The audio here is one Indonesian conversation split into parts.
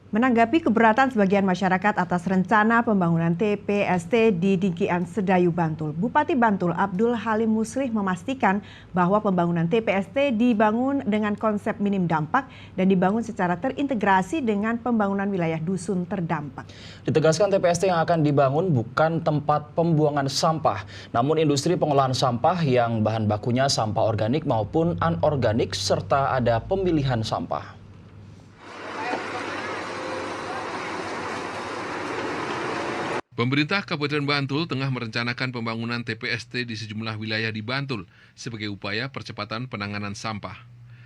Menanggapi keberatan sebagian masyarakat atas rencana pembangunan TPST di Dingkian Sedayu, Bantul, Bupati Bantul Abdul Halim Muslih memastikan bahwa pembangunan TPST dibangun dengan konsep minim dampak dan dibangun secara terintegrasi dengan pembangunan wilayah dusun terdampak. Ditegaskan TPST yang akan dibangun bukan tempat pembuangan sampah, namun industri pengolahan sampah yang bahan bakunya sampah organik maupun anorganik serta ada pemilihan sampah. Pemerintah Kabupaten Bantul tengah merencanakan pembangunan TPST di sejumlah wilayah di Bantul sebagai upaya percepatan penanganan sampah.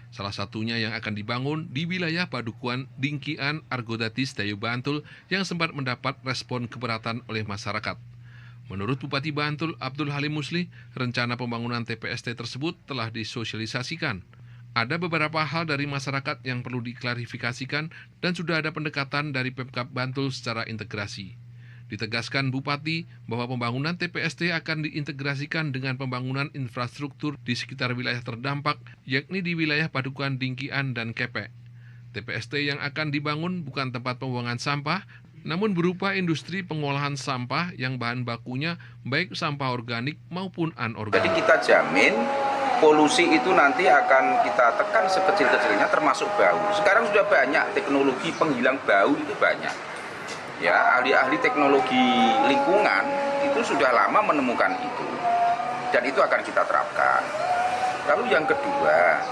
Salah satunya yang akan dibangun di wilayah Padukuan Dingkian Argodati Sedayu Bantul yang sempat mendapat respon keberatan oleh masyarakat. Menurut Bupati Bantul Abdul Halim Muslih, rencana pembangunan TPST tersebut telah disosialisasikan. Ada beberapa hal dari masyarakat yang perlu diklarifikasikan dan sudah ada pendekatan dari Pemkab Bantul secara integrasi. Ditegaskan Bupati bahwa pembangunan TPST akan diintegrasikan dengan pembangunan infrastruktur di sekitar wilayah terdampak, yakni di wilayah Padukuan Dingkian dan Kepek. TPST yang akan dibangun bukan tempat pembuangan sampah, namun berupa industri pengolahan sampah yang bahan bakunya baik sampah organik maupun anorganik. Jadi kita jamin polusi itu nanti akan kita tekan sekecil-kecilnya termasuk bau. Sekarang sudah banyak teknologi penghilang bau itu banyak. Ya, ahli-ahli teknologi lingkungan itu sudah lama menemukan itu dan itu akan kita terapkan. Lalu yang kedua,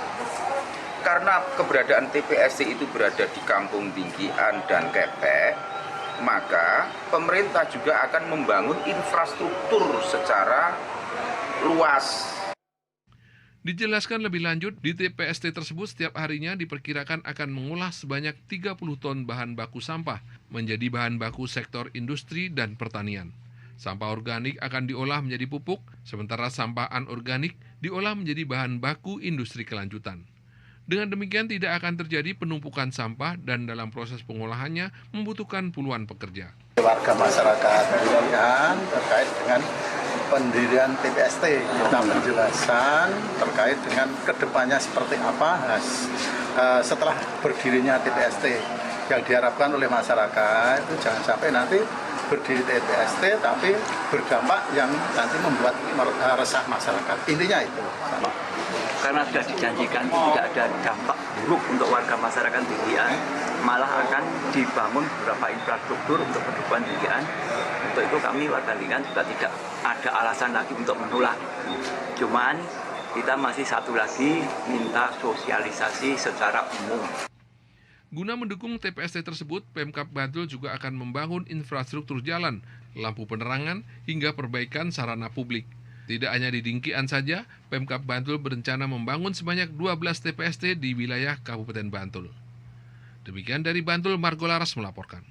karena keberadaan TPST itu berada di Kampung Dingkian dan Kepek, maka pemerintah juga akan membangun infrastruktur secara luas. Dijelaskan lebih lanjut, di TPST tersebut setiap harinya diperkirakan akan mengolah sebanyak 30 ton bahan baku sampah menjadi bahan baku sektor industri dan pertanian. Sampah organik akan diolah menjadi pupuk, sementara sampah anorganik diolah menjadi bahan baku industri kelanjutan. Dengan demikian tidak akan terjadi penumpukan sampah dan dalam proses pengolahannya membutuhkan puluhan pekerja. Warga masyarakat Dingkian terkait dengan pendirian TPST, kita penjelasan terkait dengan kedepannya seperti apa setelah berdirinya TPST. Yang diharapkan oleh masyarakat itu jangan sampai nanti berdiri TPST tapi berdampak yang nanti membuat resah masyarakat. Intinya itu. Karena sudah dijanjikan tidak ada dampak buruk untuk warga masyarakat Dingkian, malah akan dibangun beberapa infrastruktur untuk Padukuan Dingkian. Untuk itu kami warga Dingkian juga tidak ada alasan lagi untuk menolak. Cuman kita masih satu lagi minta sosialisasi secara umum. Guna mendukung TPST tersebut, Pemkab Bantul juga akan membangun infrastruktur jalan, lampu penerangan, hingga perbaikan sarana publik. Tidak hanya di Dingkian saja, Pemkab Bantul berencana membangun sebanyak 12 TPST di wilayah Kabupaten Bantul. Demikian dari Bantul, Margo Laras melaporkan.